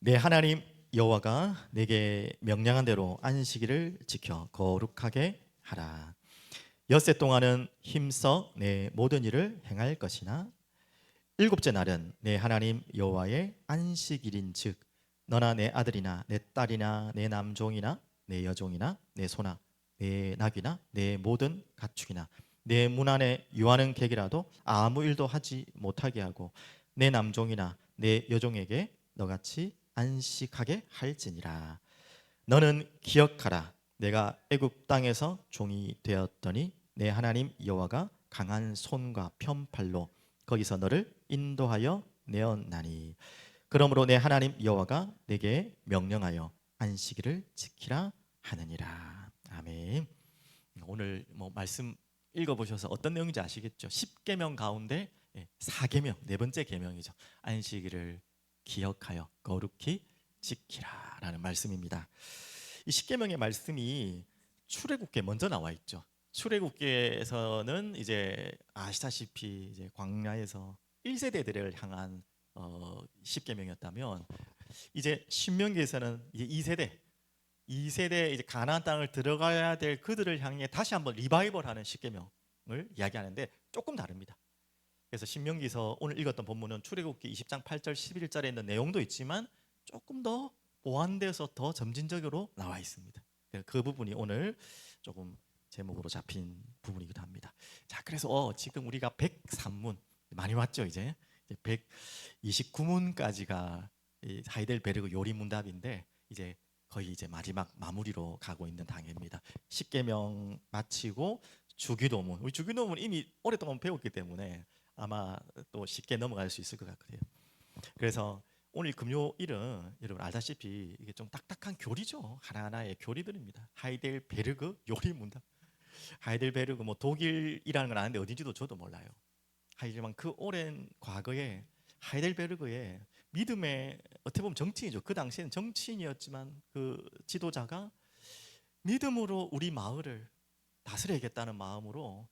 내 하나님 여호와가 내게 명령한 대로 안식일을 지켜 거룩하게 하라. 엿새 동안은 힘써 내 모든 일을 행할 것이나 일곱째 날은 내 하나님 여호와의 안식일인즉 너나 내 아들이나 내 딸이나 내 남종이나 내 여종이나 내 소나 내 낙이나 내 모든 가축이나 내 문 안에 유하는 객이라도 아무 일도 하지 못하게 하고 내 남종이나 내 여종에게 너같이 안식하게 할지니라. 너는 기억하라. 내가 애굽 땅에서 종이 되었더니 내 하나님 여호와가 강한 손과 편팔로 거기서 너를 인도하여 내었나니. 그러므로 내 하나님 여호와가 내게 명령하여 안식일을 지키라 하느니라. 아멘. 오늘 말씀 읽어보셔서 어떤 내용인지 아시겠죠? 10계명 가운데 4계명, 네 번째 계명이죠. 안식일을 기억하여 거룩히 지키라라는 말씀입니다. 이 10계명의 말씀이 출애굽기에 먼저 나와 있죠. 출애굽기에서는 이제 아시다시피 이제 광야에서 1세대들을 향한 10계명이었다면 이제 신명기에서는 이제 2세대 이제 가나안 땅을 들어가야 될 그들을 향해 다시 한번 리바이벌하는 10계명을 이야기하는데 조금 다릅니다. 그래서 신명기서 오늘 읽었던 본문은 출애굽기 20장 8절 11절에 있는 내용도 있지만 조금 더 보완돼서 더 점진적으로 나와 있습니다. 그 부분이 오늘 조금 제목으로 잡힌 부분이기도 합니다. 자, 그래서 지금 우리가 103문 많이 왔죠. 이제 129문까지가 하이델베르그 요리문답인데 이제 거의 이제 마지막 마무리로 가고 있는 단계입니다. 10계명 마치고 주기도문. 우리 주기도문 이미 오랫동안 배웠기 때문에 아마 또 쉽게 넘어갈 수 있을 것 같아요. 그래서 오늘 금요일은 여러분 알다시피 이게 좀 딱딱한 교리죠. 하나하나의 교리들입니다. 하이델베르그 요리문답. 하이델베르그 독일이라는 건 아는데 어딘지도 저도 몰라요. 하지만 그 오랜 과거에 하이델베르그의 믿음의 어떻게 보면 정치인이죠. 그 당시에는 정치인이었지만 그 지도자가 믿음으로 우리 마을을 다스려야겠다는 마음으로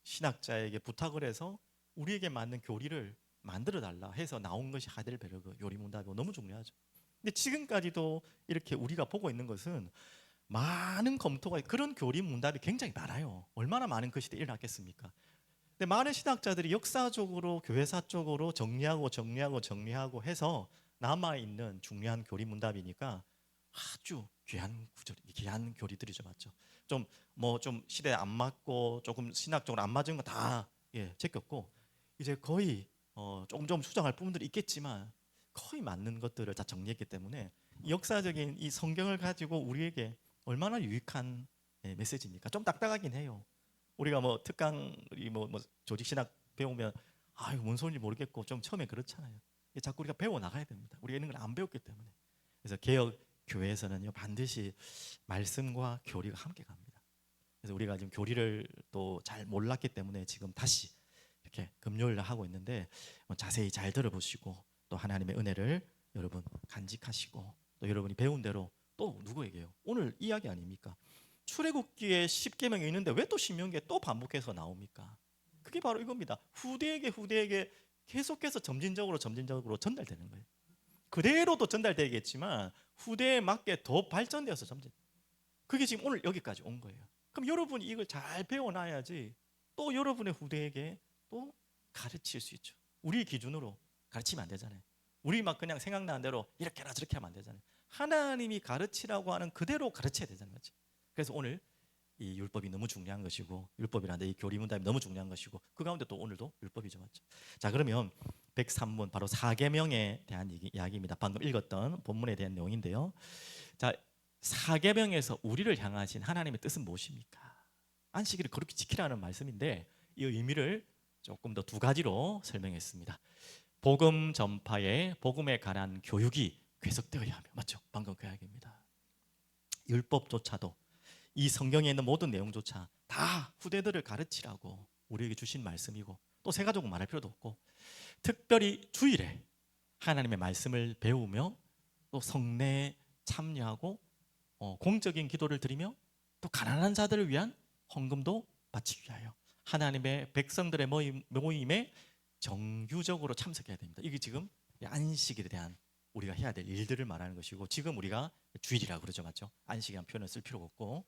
신학자에게 부탁을 해서 우리에게 맞는 교리를 만들어 달라 해서 나온 것이 하이델베르그 요리문답이고 너무 중요하죠. 근데 지금까지도 이렇게 우리가 보고 있는 것은 많은 검토가 그런 교리문답이 굉장히 많아요. 얼마나 많은 그 시대에 일어났겠습니까? 근데 많은 신학자들이 역사적으로 교회사적으로 정리하고 해서 남아있는 중요한 교리문답이니까 아주 귀한 교리들이죠. 맞죠? 좀 시대에 안 맞고 조금 신학적으로 안 맞은 거 다 제꼈고 이제 거의 조금 수정할 부분들이 있겠지만 거의 맞는 것들을 다 정리했기 때문에 역사적인 이 성경을 가지고 우리에게 얼마나 유익한 메시지입니까? 좀 딱딱하긴 해요. 우리가 특강 조직 신학 배우면 이거 뭔 소리인지 모르겠고 좀 처음에 그렇잖아요. 자꾸 우리가 배워 나가야 됩니다. 우리가 있는 걸 안 배웠기 때문에. 그래서 개혁 교회에서는요 반드시 말씀과 교리가 함께 갑니다. 그래서 우리가 지금 교리를 또 잘 몰랐기 때문에 지금 다시 이렇게 금요일 날 하고 있는데 자세히 잘 들어보시고 또 하나님의 은혜를 여러분 간직하시고 또 여러분이 배운 대로 또 누구에게요? 오늘 이야기 아닙니까? 출애굽기에 10계명이 있는데 왜 또 신명기에 또 반복해서 나옵니까? 그게 바로 이겁니다. 후대에게 계속해서 점진적으로 전달되는 거예요. 그대로도 전달되겠지만 후대에 맞게 더 발전되어서 점진. 그게 지금 오늘 여기까지 온 거예요. 그럼 여러분이 이걸 잘 배워놔야지 또 여러분의 후대에게 또 가르칠 수 있죠. 우리 기준으로 가르치면 안 되잖아요. 우리 막 그냥 생각나는 대로 이렇게 하라 저렇게 하면 안 되잖아요. 하나님이 가르치라고 하는 그대로 가르쳐야 되잖아요. 그래서 오늘 이 율법이 너무 중요한 것이고 율법이란데 이 교리문답이 너무 중요한 것이고 그 가운데 또 오늘도 율법이죠. 맞죠? 자, 그러면 103문 바로 4계명에 대한 이야기입니다. 방금 읽었던 본문에 대한 내용인데요. 자, 4계명에서 우리를 향하신 하나님의 뜻은 무엇입니까? 안식일을 거룩히 지키라는 말씀인데 이 의미를 조금 더 두 가지로 설명했습니다. 복음 전파에 복음에 관한 교육이 계속되어야 하며 맞죠? 방금 그 이야기입니다. 율법조차도 이 성경에 있는 모든 내용조차 다 후대들을 가르치라고 우리에게 주신 말씀이고 또 세 가지고 말할 필요도 없고 특별히 주일에 하나님의 말씀을 배우며 또 성례에 참여하고 공적인 기도를 드리며 또 가난한 자들을 위한 헌금도 바치기 위하여 하나님의 백성들의 모임에 정규적으로 참석해야 됩니다. 이게 지금 안식일에 대한 우리가 해야 될 일들을 말하는 것이고, 지금 우리가 주일이라 그러죠, 맞죠? 안식이라는 표현을 쓸 필요가 없고.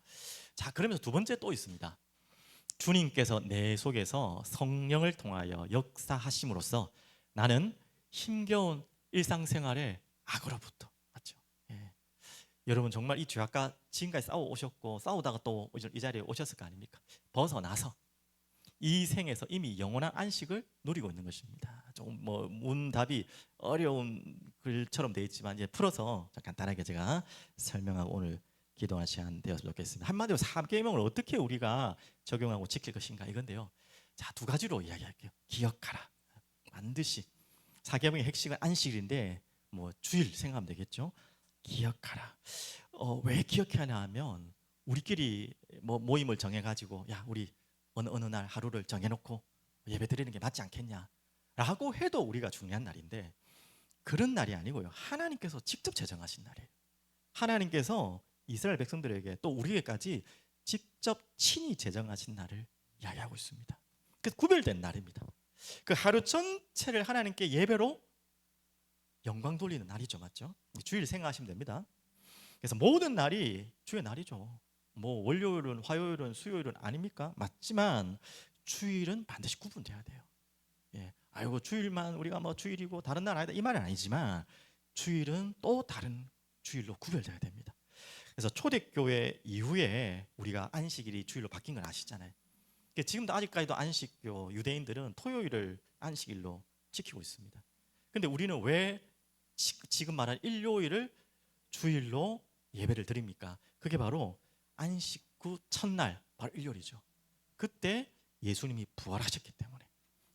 자, 그러면서 두 번째 또 있습니다. 주님께서 내 속에서 성령을 통하여 역사하심으로써 나는 힘겨운 일상생활의 악으로부터, 맞죠? 예. 여러분 정말 이 죄악과 지금까지 싸워 오셨고 싸우다가 또 이 자리에 오셨을 거 아닙니까? 벗어나서 이 생에서 이미 영원한 안식을 누리고 있는 것입니다. 조금 뭐 문답이 어려운 글처럼 되어 있지만 이제 풀어서 간단하게 제가 설명하고 오늘 기도할 시간 되었으면 좋겠습니다. 한마디로 사계명을 어떻게 우리가 적용하고 지킬 것인가 이건데요. 자, 두 가지로 이야기할게요. 기억하라. 반드시 사계명의 핵심은 안식일인데 뭐 주일 생각하면 되겠죠. 기억하라. 왜 기억해야 하냐 하면 우리끼리 뭐 모임을 정해가지고 야 우리 어느 날 하루를 정해놓고 예배 드리는 게 맞지 않겠냐 라고 해도 우리가 중요한 날인데, 그런 날이 아니고요. 하나님께서 직접 제정하신 날이에요. 하나님께서 이스라엘 백성들에게 또 우리에게까지 직접 친히 제정하신 날을 이야기하고 있습니다. 그 구별된 날입니다. 그 하루 전체를 하나님께 예배로 영광 돌리는 날이죠, 맞죠? 주일 생각하시면 됩니다. 그래서 모든 날이 주의 날이죠. 뭐 월요일은 화요일은 수요일은 아닙니까? 맞지만 주일은 반드시 구분돼야 돼요. 예, 아이고 주일만 우리가 뭐 주일이고 다른 날 아니다 이 말은 아니지만 주일은 또 다른 주일로 구별돼야 됩니다. 그래서 초대교회 이후에 우리가 안식일이 주일로 바뀐 걸 아시잖아요. 지금도 아직까지도 안식교 유대인들은 토요일을 안식일로 지키고 있습니다. 근데 우리는 왜 지금 말한 일요일을 주일로 예배를 드립니까? 그게 바로 안식 후 첫날, 바로 일요일이죠. 그때 예수님이 부활하셨기 때문에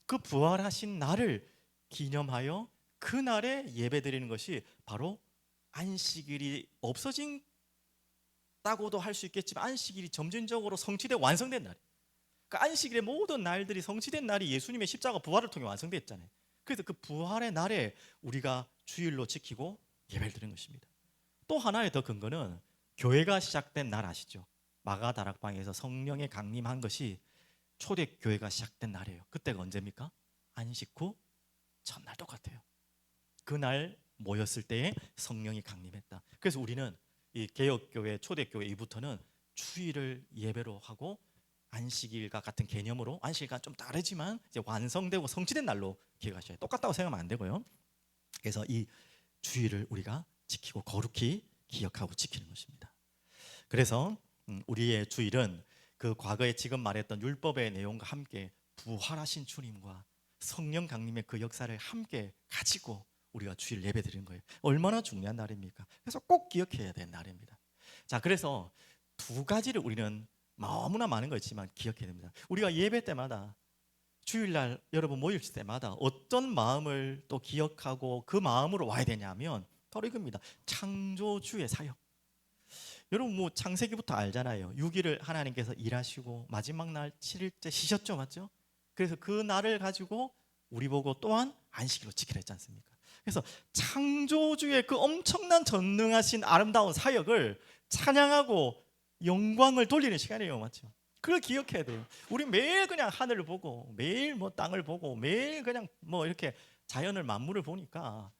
그 부활하신 날을 기념하여 그 날에 예배 드리는 것이 바로 안식일이 없어진다고도 할 수 있겠지만 안식일이 점진적으로 성취되고 완성된 날. 그러니까 안식일의 모든 날들이 성취된 날이 예수님의 십자가 부활을 통해 완성됐잖아요. 그래서 그 부활의 날에 우리가 주일로 지키고 예배를 드리는 것입니다. 또 하나의 더 근거는 교회가 시작된 날 아시죠? 마가다락방에서 성령의 강림한 것이 초대교회가 시작된 날이에요. 그때가 언제입니까? 안식 후 첫날 똑같아요. 그날 모였을 때에 성령이 강림했다. 그래서 우리는 이 개혁교회 초대교회 이부터는 주일을 예배로 하고 안식일과 같은 개념으로, 안식일과 좀 다르지만 이제 완성되고 성취된 날로 기억하셔야 돼요. 똑같다고 생각하면 안 되고요. 그래서 이 주일을 우리가 지키고 거룩히 기억하고 지키는 것입니다. 그래서 우리의 주일은 그 과거에 지금 말했던 율법의 내용과 함께 부활하신 주님과 성령 강림의 그 역사를 함께 가지고 우리가 주일 예배 드리는 거예요. 얼마나 중요한 날입니까? 그래서 꼭 기억해야 되는 날입니다. 자, 그래서 두 가지를 우리는 너무나 많은 거 있지만 기억해야 됩니다. 우리가 예배 때마다 주일날 여러분 모일 때마다 어떤 마음을 또 기억하고 그 마음으로 와야 되냐면 바로 이겁니다. 창조주의 사역. 여러분 뭐 창세기부터 알잖아요. 6일을 하나님께서 일하시고 마지막 날 7일째 쉬셨죠, 맞죠? 그래서 그 날을 가지고 우리 보고 또한 안식일로 지키라 했지 않습니까? 그래서 창조주의 그 엄청난 전능하신 아름다운 사역을 찬양하고 영광을 돌리는 시간이에요, 맞죠? 그걸 기억해야 돼요. 우리 매일 그냥 하늘을 보고 매일 뭐 땅을 보고 매일 그냥 뭐 이렇게 자연을 만물을 보니까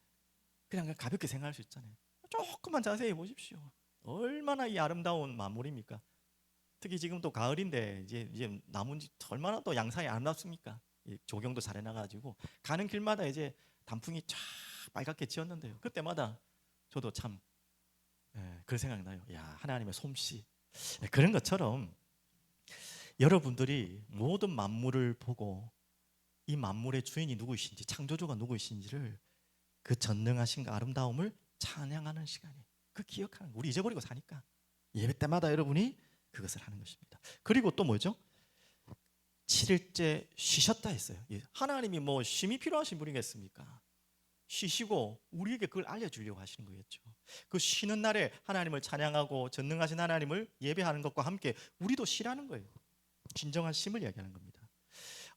그냥 가볍게 생각할 수 있잖아요. 조금만 자세히 보십시오. 얼마나 이 아름다운 만물입니까? 특히 지금 또 가을인데 이제 나뭇잎 얼마나 또 양상이 아름답습니까? 조경도 잘 해놔가지고 가는 길마다 이제 단풍이 쫙 빨갛게 지었는데요. 그때마다 저도 참 그런 생각이 나요. 야, 하나님의 솜씨. 그런 것처럼 여러분들이 모든 만물을 보고 이 만물의 주인이 누구이신지, 창조주가 누구이신지를 그 전능하신 그 아름다움을 찬양하는 시간이에요. 그 기억하는 거. 우리 잊어버리고 사니까 예배 때마다 여러분이 그것을 하는 것입니다. 그리고 또 뭐죠? 7일째 쉬셨다 했어요. 하나님이 뭐 쉼이 필요하신 분이겠습니까? 쉬시고 우리에게 그걸 알려주려고 하시는 거겠죠. 그 쉬는 날에 하나님을 찬양하고 전능하신 하나님을 예배하는 것과 함께 우리도 쉬라는 거예요. 진정한 쉼을 이야기하는 겁니다.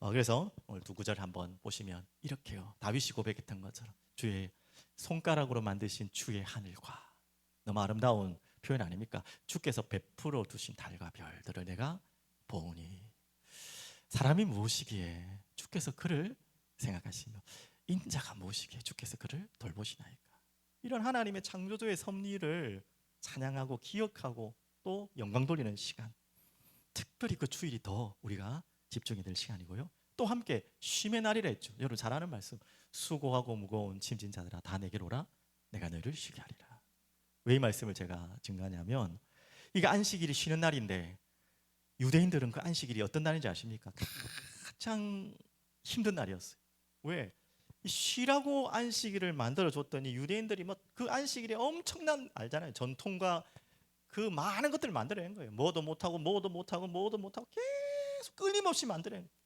그래서 오늘 두 구절 한번 보시면 이렇게요. 다윗이 고백했던 것처럼 주의 손가락으로 만드신 주의 하늘과, 너무 아름다운 표현 아닙니까? 주께서 베풀어 두신 달과 별들을 내가 보니. 사람이 무엇이기에 주께서 그를 생각하시며 인자가 무엇이기에 주께서 그를 돌보시나이까. 이런 하나님의 창조주의 섭리를 찬양하고 기억하고 또 영광 돌리는 시간, 특별히 그 주일이 더 우리가 집중이 될 시간이고요. 또 함께 쉼의 날이라 했죠. 여러분 잘 아는 말씀, 수고하고 무거운 짐진 자들아 다 내게로 오라 내가 너희를 쉬게 하리라. 왜 이 말씀을 제가 증가하냐면, 이게 안식일이 쉬는 날인데 유대인들은 그 안식일이 어떤 날인지 아십니까? 가장 힘든 날이었어요. 왜? 쉬라고 안식일을 만들어 줬더니 유대인들이 뭐 그 안식일에 엄청난, 알잖아요, 전통과 그 많은 것들을 만들어낸 거예요. 뭐도 못하고 뭐도 못하고 뭐도 못하고 계속 끊임없이 만들어낸 거예요.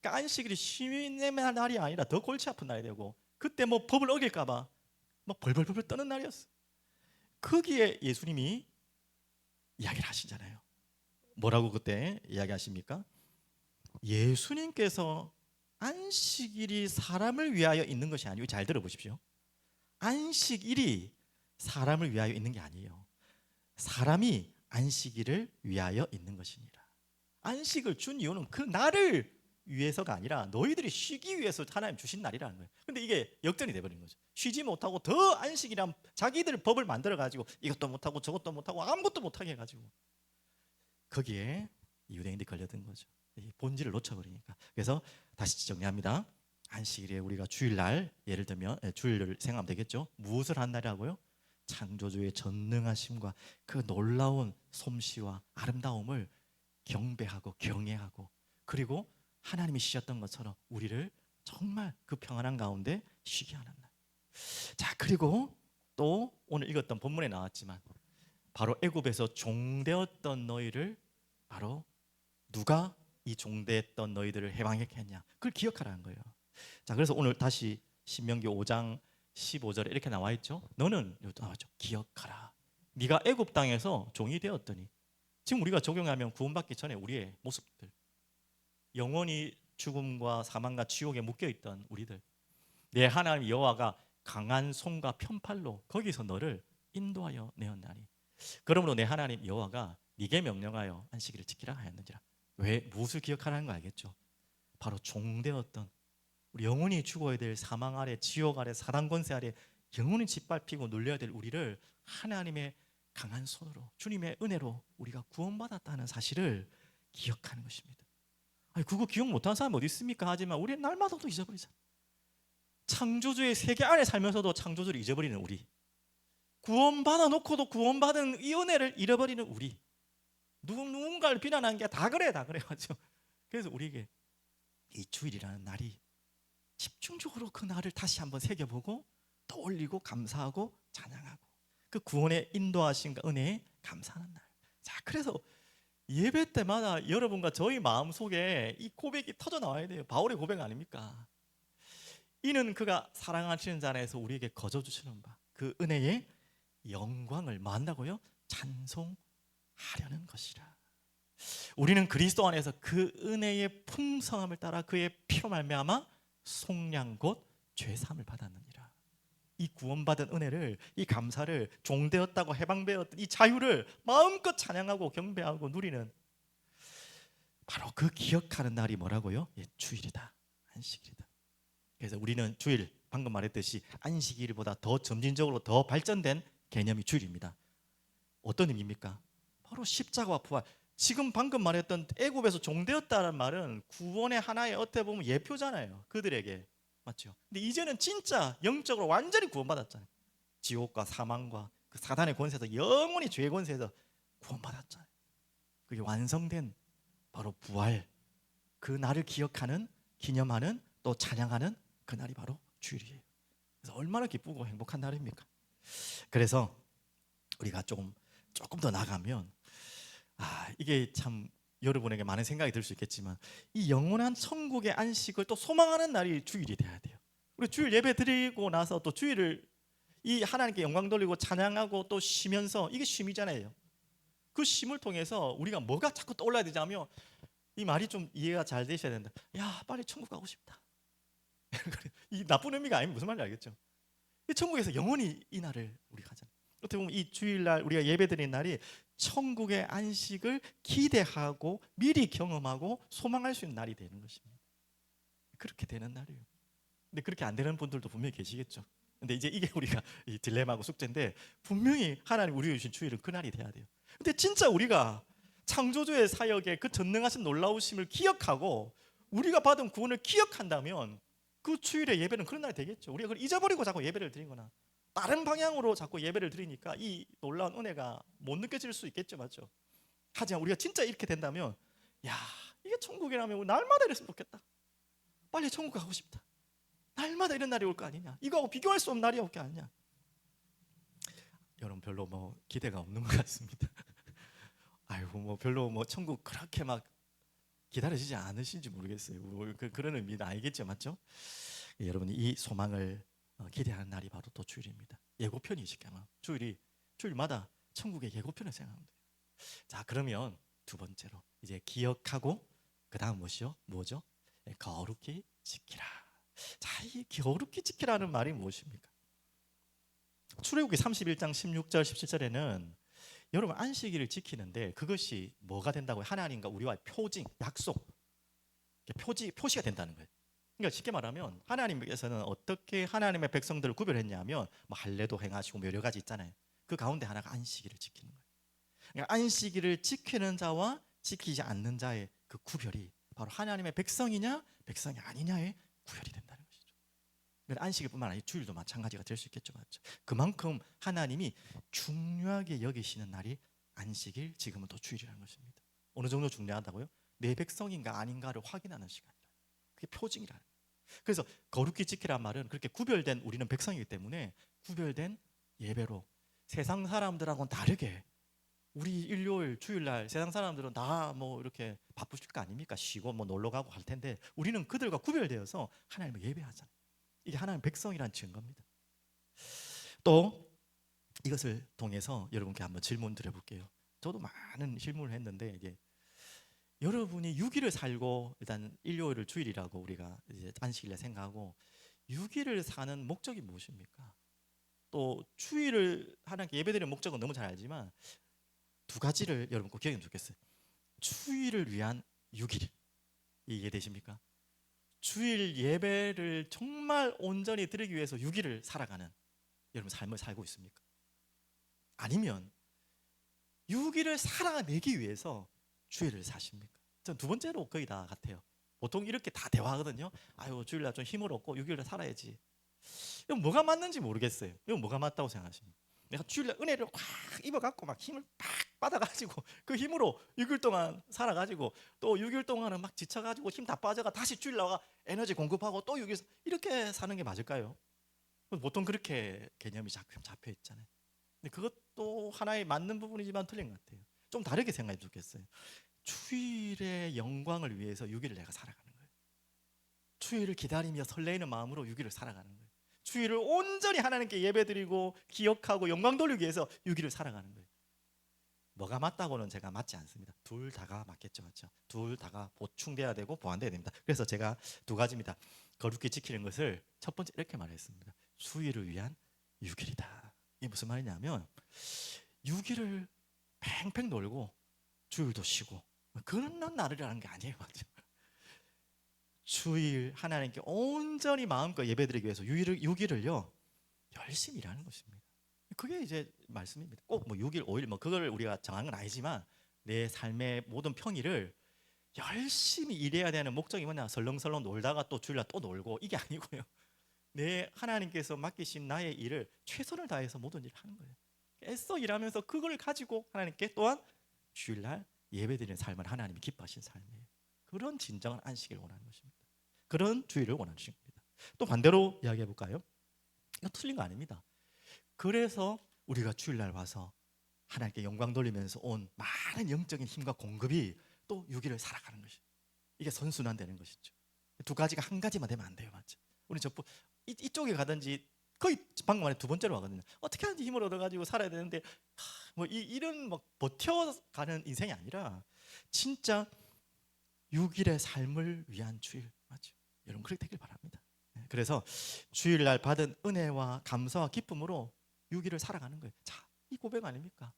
그러니까 안식일이 쉼의 날이 아니라 더 골치 아픈 날이 되고, 그때 뭐 법을 어길까 봐 막 벌벌벌 떠는 날이었어요. 거기에 예수님이 이야기를 하시잖아요. 뭐라고 그때 이야기하십니까? 예수님께서 안식일이 사람을 위하여 있는 것이 아니고, 잘 들어보십시오. 안식일이 사람을 위하여 있는 게 아니에요. 사람이 안식일을 위하여 있는 것이니라. 안식을 준 이유는 그 날을 위해서가 아니라 너희들이 쉬기 위해서 하나님 주신 날이라는 거예요. 근데 이게 역전이 돼버린 거죠. 쉬지 못하고 더 안식이란 자기들 법을 만들어가지고 이것도 못하고 저것도 못하고 아무것도 못하게 해가지고 거기에 유대인들이 걸려든 거죠. 본질을 놓쳐버리니까. 그래서 다시 정리합니다. 안식일에 우리가 주일날, 예를 들면 주일을 생각하면 되겠죠. 무엇을 한 날이라고요? 창조주의 전능하심과 그 놀라운 솜씨와 아름다움을 경배하고 경외하고, 그리고 하나님이 쉬셨던 것처럼 우리를 정말 그 평안한 가운데 쉬게 하는 날. 자, 그리고 또 오늘 읽었던 본문에 나왔지만 바로 애굽에서 종되었던 너희를, 바로 누가 이 종되었던 너희들을 해방하게 했냐, 그걸 기억하라는 거예요. 자, 그래서 오늘 다시 신명기 5장 15절에 이렇게 나와 있죠. 너는, 여기 나왔죠, 기억하라. 네가 애굽 땅에서 종이 되었더니. 지금 우리가 적용하면 구원받기 전에 우리의 모습들, 영원히 죽음과 사망과 지옥에 묶여있던 우리들, 내 하나님 여호와가 강한 손과 편팔로 거기서 너를 인도하여 내었나니, 그러므로 내 하나님 여호와가 네게 명령하여 안식일을 지키라 하였느니라. 왜, 무엇을 기억하라는 거 알겠죠? 바로 종되었던, 우리 영원히 죽어야 될 사망 아래, 지옥 아래, 사단 권세 아래 영원히 짓밟히고 눌려야 될 우리를 하나님의 강한 손으로, 주님의 은혜로 우리가 구원받았다는 사실을 기억하는 것입니다. 아니, 그거 기억 못하는 사람이 어디 있습니까? 하지만 우리는 날마다 또 잊어버리잖아. 창조주의 세계 안에 살면서도 창조주를 잊어버리는 우리, 구원받아 놓고도 구원받은 이 은혜를 잃어버리는 우리, 누군가를 비난하는 게 다 그래, 다 그래가지고. 그래서 우리에게 이 주일이라는 날이 집중적으로 그 날을 다시 한번 새겨보고 떠올리고 감사하고 찬양하고 그 구원의 인도하심과 은혜에 감사하는 날. 자, 그래서 예배 때마다 여러분과 저희 마음속에 이 고백이 터져 나와야 돼요. 바울의 고백 아닙니까? 이는 그가 사랑하시는 자 안에서 우리에게 거저 주시는 바 그 은혜의 영광을 만나고요 찬송하려는 것이라. 우리는 그리스도 안에서 그 은혜의 풍성함을 따라 그의 피로 말미암아 속량 곧 죄사함을 받았느니라. 이 구원받은 은혜를, 이 감사를, 종되었다고 해방되었던 이 자유를 마음껏 찬양하고 경배하고 누리는, 바로 그 기억하는 날이 뭐라고요? 예, 주일이다, 안식일이다. 그래서 우리는 주일, 방금 말했듯이 안식일보다 더 점진적으로 더 발전된 개념이 주일입니다. 어떤 의미입니까? 바로 십자가와 부활. 지금 방금 말했던 애굽에서 종되었다는 말은 구원의 하나의 어떻게 보면 예표잖아요, 그들에게. 맞죠? 근데 이제는 진짜 영적으로 완전히 구원받았잖아요. 지옥과 사망과 그 사단의 권세에서, 영원히 죄의 권세에서 구원받았잖아요. 그게 완성된 바로 부활, 그 날을 기억하는, 기념하는, 또 찬양하는 그 날이 바로 주일이에요. 그래서 얼마나 기쁘고 행복한 날입니까? 그래서 우리가 조금 더 나가면, 이게 참 여러분에게 많은 생각이 들 수 있겠지만, 이 영원한 천국의 안식을 또 소망하는 날이 주일이 돼야 돼요. 우리 주일 예배 드리고 나서 또 주일을 이 하나님께 영광 돌리고 찬양하고 또 쉬면서, 이게 쉼이잖아요. 그 쉼을 통해서 우리가 뭐가 자꾸 떠올라야 되냐면, 이 말이 좀 이해가 잘 되셔야 된다. 야, 빨리 천국 가고 싶다. 이 나쁜 의미가 아니면 무슨 말인지 알겠죠? 이 천국에서 영원히 이 날을 우리가 하잖아요. 어떻게 보면 이 주일날 우리가 예배드리는 날이 천국의 안식을 기대하고 미리 경험하고 소망할 수 있는 날이 되는 것입니다. 그렇게 되는 날이에요. 근데 그렇게 안 되는 분들도 분명히 계시겠죠. 근데 이제 이게 우리가 이 딜레마고 숙제인데, 분명히 하나님 우리 주신 주일은 그날이 돼야 돼요. 근데 진짜 우리가 창조주의 사역에 그 전능하신 놀라우심을 기억하고 우리가 받은 구원을 기억한다면 그 주일의 예배는 그런 날이 되겠죠. 우리가 그걸 잊어버리고 자꾸 예배를 드리거나 다른 방향으로 자꾸 예배를 드리니까 이 놀라운 은혜가 못 느껴질 수 있겠죠, 맞죠? 하지만 우리가 진짜 이렇게 된다면, 야, 이게 천국이라면 날마다 이랬으면 좋겠다. 빨리 천국 가고 싶다. 날마다 이런 날이 올 거 아니냐. 이거하고 비교할 수 없는 날이 올 게 아니냐. 여러분 별로 뭐 기대가 없는 것 같습니다. 아이고 뭐 별로 뭐 천국 그렇게 막 기다려지지 않으신지 모르겠어요. 그런 의미는 알겠죠, 맞죠? 예, 여러분이 이 소망을 기대하는 날이 바로 또 주일입니다. 예고편이 있을까요? 주일마다 천국의 예고편을 생각하면 돼요. 자, 그러면 두 번째로 이제 기억하고 그 다음 뭐죠? 예, 거룩히 지키라. 자, 이 거룩히 지키라는 말이 무엇입니까? 출애굽기 31장 16절 17절에는 여러분 안식일을 지키는데 그것이 뭐가 된다고요? 하나님과 우리와의 표징, 약속, 표시가 된다는 거예요. 그러니까 쉽게 말하면 하나님께서는 어떻게 하나님의 백성들을 구별했냐면 뭐 할례도 행하시고 뭐 여러 가지 있잖아요. 그 가운데 하나가 안식일을 지키는 거예요. 그러니까 안식일을 지키는 자와 지키지 않는 자의 그 구별이 바로 하나님의 백성이냐 백성이 아니냐의 구별이 된다는 것이죠. 안식일뿐만 아니라 주일도 마찬가지가 될 수 있겠죠, 맞죠? 그만큼 하나님이 중요하게 여기시는 날이 안식일, 지금은 또 주일이라는 것입니다. 어느 정도 중요하다고요? 내 백성인가 아닌가를 확인하는 시간이라. 그게 표징이라는 거예요. 그래서 거룩히 지키란 말은 그렇게 구별된, 우리는 백성이기 때문에 구별된 예배로 세상 사람들하고는 다르게, 우리 일요일 주일날 세상 사람들은 다 뭐 이렇게 바쁘실 거 아닙니까? 쉬고 뭐 놀러 가고 할 텐데 우리는 그들과 구별되어서 하나님을 예배하잖아요. 이게 하나님 백성이란 증거입니다. 또 이것을 통해서 여러분께 한번 질문 드려볼게요. 저도 많은 질문을 했는데 이제 여러분이 6일을 살고 일단 일요일을 주일이라고 우리가 이제 안식일에 생각하고 6일을 사는 목적이 무엇입니까? 또 주일을 하나님께 예배드리는 목적은 너무 잘 알지만 두 가지를 여러분 꼭 기억하면 좋겠어요. 주일을 위한 6일, 이해되십니까? 주일 예배를 정말 온전히 드리기 위해서 6일을 살아가는 여러분 삶을 살고 있습니까? 아니면 6일을 살아내기 위해서 주일을 사십니까? 전 두 번째로 거의 다 같아요. 보통 이렇게 다 대화하거든요. 아유 주일날 좀 힘을 얻고 6일을 살아야지. 이건 뭐가 맞는지 모르겠어요. 이건 뭐가 맞다고 생각하십니까? 내가 주일날 은혜를 확 입어갖고 막 힘을 팍 받아가지고 그 힘으로 6일 동안 살아가지고 또 6일 동안은 막 지쳐가지고 힘 다 빠져가 다시 주일 나와 에너지 공급하고 또 6일 이렇게 사는 게 맞을까요? 보통 그렇게 개념이 잡혀 있잖아요. 근데 그것도 하나의 맞는 부분이지만 틀린 것 같아요. 좀 다르게 생각해 좋겠어요. 주일의 영광을 위해서 6일을 내가 살아가는 거예요. 주일을 기다리며 설레이는 마음으로 6일을 살아가는 거예요. 주일을 온전히 하나님께 예배드리고 기억하고 영광 돌리기 위해서 6일을 살아가는 거예요. 뭐가 맞다고는 제가 맞지 않습니다. 둘 다가 맞겠죠, 맞죠? 둘 다가 보충돼야 되고 보완돼야 됩니다. 그래서 제가 두 가지입니다. 거룩히 지키는 것을 첫 번째 이렇게 말했습니다. 주일을 위한 6일이다. 이게 무슨 말이냐면 6일을 팽팽 놀고 주일도 쉬고 그런 날이라는 게 아니에요, 맞죠? 주일 하나님께 온전히 마음껏 예배드리기 위해서 6일을요 열심히 일하는 것입니다. 그게 이제 말씀입니다. 꼭 뭐 6일, 5일 뭐 그걸 우리가 정한 건 아니지만 내 삶의 모든 평일을 열심히 일해야 되는 목적이 뭐냐? 설렁설렁 놀다가 또 주일날 또 놀고 이게 아니고요. 내 하나님께서 맡기신 나의 일을 최선을 다해서 모든 일을 하는 거예요. 애써 일하면서 그걸 가지고 하나님께 또한 주일날 예배드리는 삶을 하나님이 기뻐하신 삶이에요. 그런 진정한 안식을 원하는 것입니다. 그런 주일을 원하신 겁니다. 또 반대로 이야기해 볼까요? 이거 틀린 거 아닙니다. 그래서 우리가 주일날 와서 하나님께 영광 돌리면서 온 많은 영적인 힘과 공급이 또 6일을 살아가는 것이, 이게 선순환되는 것이죠. 두 가지가 한 가지만 되면 안 돼요, 맞죠? 우리 이쪽에 가든지 거의 방금 안에 두 번째로 가거든요. 어떻게 하는지 힘을 얻어가지고 살아야 되는데 뭐 이런 막 버텨가는 인생이 아니라 진짜 6일의 삶을 위한 주일, 맞죠? 여러분 그렇게 되길 바랍니다. 그래서 주일날 받은 은혜와 감사와 기쁨으로 6일을 살아가는 거예요. 자, 이 고백 아닙니까?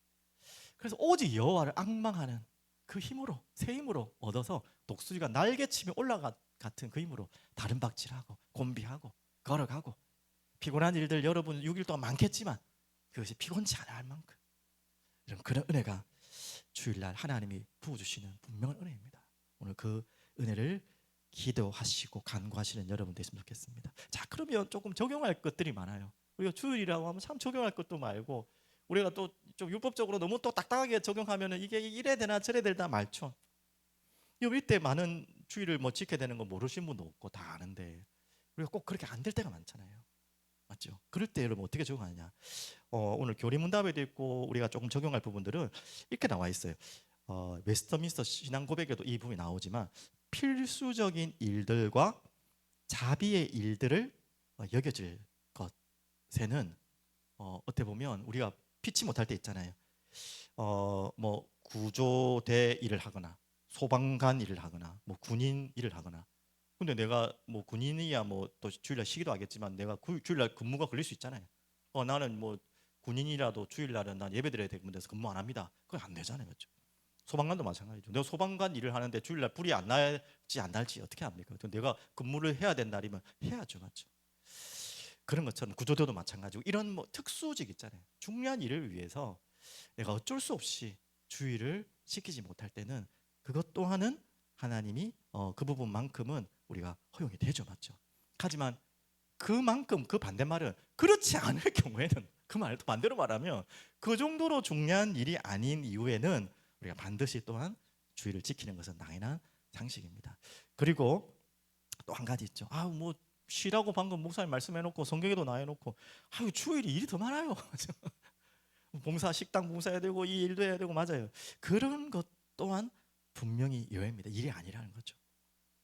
그래서 오직 여호와를 앙망하는 그 힘으로, 새 힘으로 얻어서 독수리가 날개치며 올라가 같은 그 힘으로 다른 박질하고 곤비하고 걸어가고 피곤한 일들 여러분 6일 동안 많겠지만 그것이 피곤치 않을 만큼 이런 그런 은혜가 주일날 하나님이 부어주시는 분명한 은혜입니다. 오늘 그 은혜를 기도하시고 간구하시는 여러분 됐으면 좋겠습니다. 자, 그러면 조금 적용할 것들이 많아요. 우리가 주일이라고 하면 참 적용할 것도 말고 우리가 또 좀 율법적으로 너무 또 딱딱하게 적용하면은 이게 이래 되나 저래 되나 말죠. 이때 많은 주일을 뭐 지켜야 되는 거 모르시는 분도 없고 다 아는데 우리가 꼭 그렇게 안 될 때가 많잖아요. 맞죠? 그럴 때 여러분 어떻게 적용하냐? 오늘 교리문답에도 있고 우리가 조금 적용할 부분들은 이렇게 나와 있어요. 웨스터민스터 신앙 고백에도 이 부분이 나오지만 필수적인 일들과 자비의 일들을 여겨질 것에는 어떻게 보면 우리가 피치 못할 때 있잖아요. 뭐 구조대 일을 하거나 소방관 일을 하거나 뭐 군인 일을 하거나 근데 내가 뭐 군인이야 뭐 또 주일날 쉬기도 하겠지만 내가 주일날 근무가 걸릴 수 있잖아요. 나는 뭐 군인이라도 주일날은 난 예배드려야 되는데서 근무 안 합니다. 그건 안 되잖아요, 그렇죠? 소방관도 마찬가지죠. 내가 소방관 일을 하는데 주일날 불이 안 날지 안 날지 어떻게 합니까? 내가 근무를 해야 된 날이면 해야죠, 맞죠? 그런 것처럼 구조대도 마찬가지고 이런 뭐 특수직 있잖아요. 중요한 일을 위해서 내가 어쩔 수 없이 주의를 시키지 못할 때는 그것 또한은 하나님이 그 부분만큼은 우리가 허용이 되죠, 맞죠? 하지만 그만큼 그 반대말은 그렇지 않을 경우에는 그 말도 반대로 말하면 그 정도로 중요한 일이 아닌 이후에는 우리가 반드시 또한 주의를 지키는 것은 당연한 상식입니다. 그리고 또 한 가지 있죠. 뭐 쉬라고 방금 목사님 말씀해놓고 성경에도 나와놓고 주일이 일이 더 많아요. 봉사 식당 봉사해야 되고 이 일도 해야 되고 맞아요. 그런 것 또한 분명히 예외입니다. 일이 아니라는 거죠.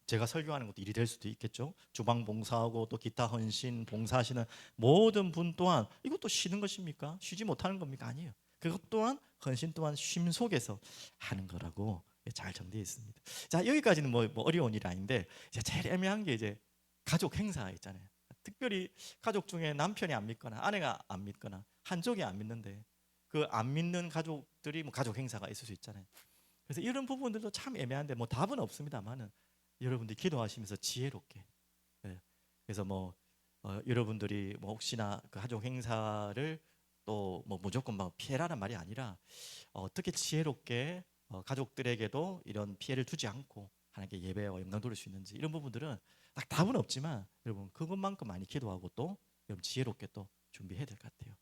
제가 설교하는 것도 일이 될 수도 있겠죠. 주방 봉사하고 또 기타 헌신 봉사하시는 모든 분 또한 이것도 쉬는 것입니까? 쉬지 못하는 겁니까? 아니에요. 그것 또한 헌신 또한 쉼 속에서 하는 거라고 잘 정되어 있습니다. 자, 여기까지는 뭐 어려운 일이 아닌데 이제 제일 애매한 게 이제 가족 행사 있잖아요. 특별히 가족 중에 남편이 안 믿거나 아내가 안 믿거나 한쪽이 안 믿는데 그 안 믿는 가족들이 뭐 가족 행사가 있을 수 있잖아요. 그래서 이런 부분들도 참 애매한데 뭐 답은 없습니다만은 여러분들이 기도하시면서 지혜롭게 그래서 뭐 여러분들이 뭐 혹시나 그 가족 행사를 또 뭐 무조건 막 피해라는 말이 아니라 어떻게 지혜롭게 가족들에게도 이런 피해를 주지 않고 하나님께 예배와 영광 돌릴 수 있는지 이런 부분들은 딱 답은 없지만 여러분 그것만큼 많이 기도하고 또 여러분 지혜롭게 또 준비해야 될 것 같아요.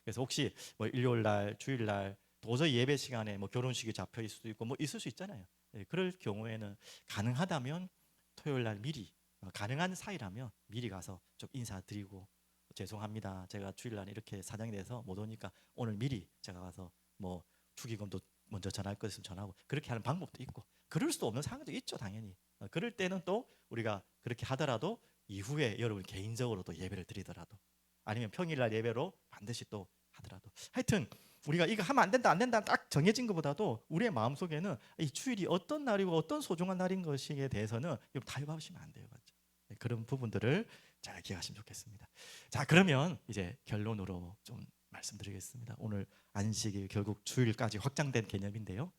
그래서 혹시 뭐 일요일 날, 주일 날 도저히 예배 시간에 뭐 결혼식이 잡혀 있을 수도 있고 뭐 있을 수 있잖아요. 그럴 경우에는 가능하다면 토요일 날 미리 가능한 사이라면 미리 가서 좀 인사드리고 죄송합니다. 제가 주일 날 이렇게 사정이 돼서 못 오니까 오늘 미리 제가 가서 뭐 축의금도 먼저 전할 것 있으면 전하고 그렇게 하는 방법도 있고 그럴 수도 없는 상황도 있죠, 당연히. 그럴 때는 또 우리가 그렇게 하더라도 이후에 여러분 개인적으로 또 예배를 드리더라도 아니면 평일날 예배로 반드시 또 하더라도 하여튼 우리가 이거 하면 안 된다 안 된다 딱 정해진 것보다도 우리의 마음속에는 이 주일이 어떤 날이고 어떤 소중한 날인 것에 대해서는 타협하시면 안 돼요, 맞죠? 그런 부분들을 잘 기억하시면 좋겠습니다. 자, 그러면 이제 결론으로 좀 말씀드리겠습니다. 오늘 안식일 결국 주일까지 확장된 개념인데요.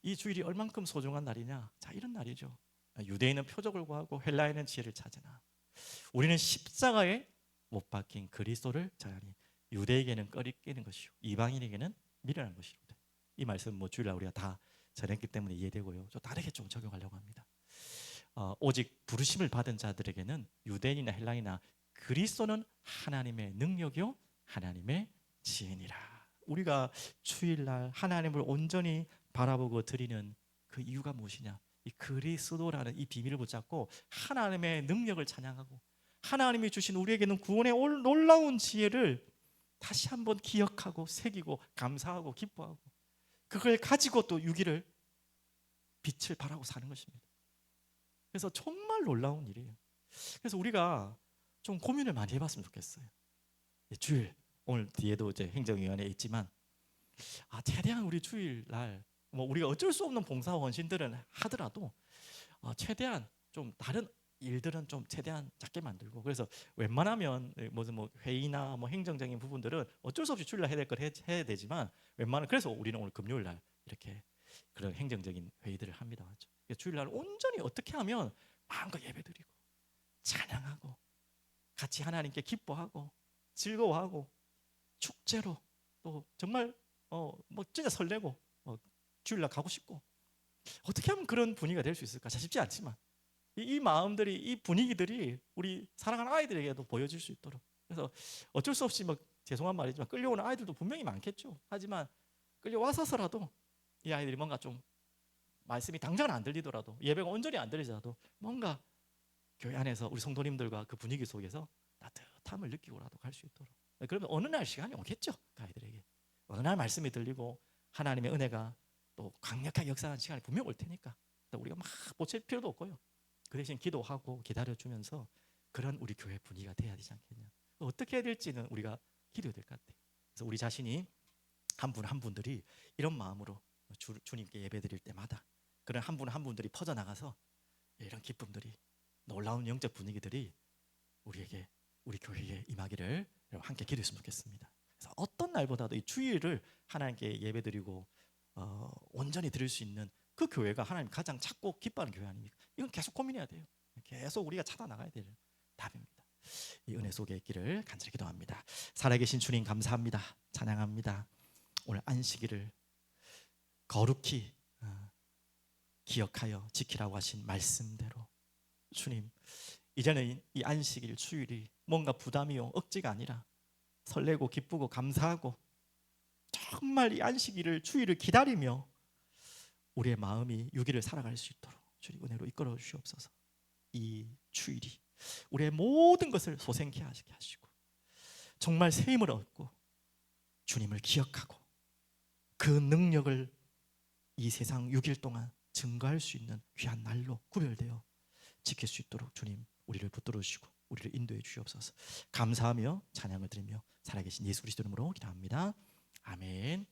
이 주일이 얼만큼 소중한 날이냐? 자, 이런 날이죠. 유대인은 표적을 구하고 헬라인은 지혜를 찾으나 우리는 십자가에 못 박힌 그리스도를 자라니 유대에게는 꺼리끼는 것이요 이방인에게는 미련한 것이로다. 이 말씀 뭐 주일날 우리가 다 전했기 때문에 이해되고요. 좀 다르게 좀 적용하려고 합니다. 오직 부르심을 받은 자들에게는 유대인이나 헬라인이나 그리스도는 하나님의 능력이요 하나님의 지혜니라. 우리가 주일날 하나님을 온전히 바라보고 드리는 그 이유가 무엇이냐? 이 그리스도라는 이 비밀을 붙잡고 하나님의 능력을 찬양하고 하나님이 주신 우리에게는 구원의 놀라운 지혜를 다시 한번 기억하고 새기고 감사하고 기뻐하고 그걸 가지고 또 유기를 빛을 발하고 사는 것입니다. 그래서 정말 놀라운 일이에요. 그래서 우리가 좀 고민을 많이 해봤으면 좋겠어요. 주일 오늘 뒤에도 이제 행정위원회에 있지만 최대한 우리 주일날 뭐 우리가 어쩔 수 없는 봉사 원신들은 하더라도 최대한 좀 다른 일들은 좀 최대한 작게 만들고 그래서 웬만하면 무슨 뭐 회의나 뭐 행정적인 부분들은 어쩔 수 없이 주일날 해야 될 걸 해야 되지만 웬만하면 그래서 우리는 오늘 금요일날 이렇게 그런 행정적인 회의들을 합니다. 맞죠? 주일날 온전히 어떻게 하면 마음껏 예배드리고 찬양하고 같이 하나님께 기뻐하고 즐거워하고 축제로 또 정말 뭐 진짜 설레고 주일날 가고 싶고, 어떻게 하면 그런 분위기가 될 수 있을까? 잘 쉽지 않지만 이 마음들이, 이 분위기들이 우리 사랑하는 아이들에게도 보여질 수 있도록, 그래서 어쩔 수 없이 뭐 죄송한 말이지만 끌려오는 아이들도 분명히 많겠죠. 하지만 끌려와서서라도 이 아이들이 뭔가 좀 말씀이 당장은 안 들리더라도, 예배가 온전히 안 들리더라도 뭔가 교회 안에서 우리 성도님들과 그 분위기 속에서 따뜻함을 느끼고라도 갈 수 있도록. 그러면 어느 날 시간이 오겠죠. 그 아이들에게 어느 날 말씀이 들리고 하나님의 은혜가 또 강력하게 역사하는 시간이 분명 올 테니까 우리가 막 보챌 필요도 없고요. 그 대신 기도하고 기다려주면서 그런 우리 교회 분위기가 돼야 되지 않겠냐. 어떻게 해야 될지는 우리가 기도해야 될 것 같아요. 그래서 우리 자신이 한 분 한 분들이 이런 마음으로 주님께 예배드릴 때마다 그런 한 분 한 분들이 퍼져나가서 이런 기쁨들이, 놀라운 영적 분위기들이 우리에게, 우리 교회에 임하기를 함께 기도했으면 좋겠습니다. 그래서 어떤 날보다도 이 주일을 하나님께 예배드리고 온전히 드릴 수 있는 그 교회가 하나님 가장 찾고 기뻐하는 교회 아닙니까? 이건 계속 고민해야 돼요. 계속 우리가 찾아 나가야 될 답입니다. 이 은혜 속에 있기를 간절히 기도합니다. 살아계신 주님 감사합니다. 찬양합니다. 오늘 안식일을 거룩히 기억하여 지키라고 하신 말씀대로 주님, 이제는 이 안식일 주일이 뭔가 부담이요 억지가 아니라 설레고 기쁘고 감사하고 정말 이 안식일을 주일을 기다리며 우리의 마음이 6일을 살아갈 수 있도록 주님 은혜로 이끌어 주시옵소서. 이 주일이 우리의 모든 것을 소생케 하시게 하시고 정말 새 힘을 얻고 주님을 기억하고 그 능력을 이 세상 6일 동안 증거할 수 있는 귀한 날로 구별되어 지킬 수 있도록 주님 우리를 붙들어 주시고 우리를 인도해 주시옵소서. 감사하며 찬양을 드리며 살아계신 예수 그리스도 이름으로 기도합니다. 아멘.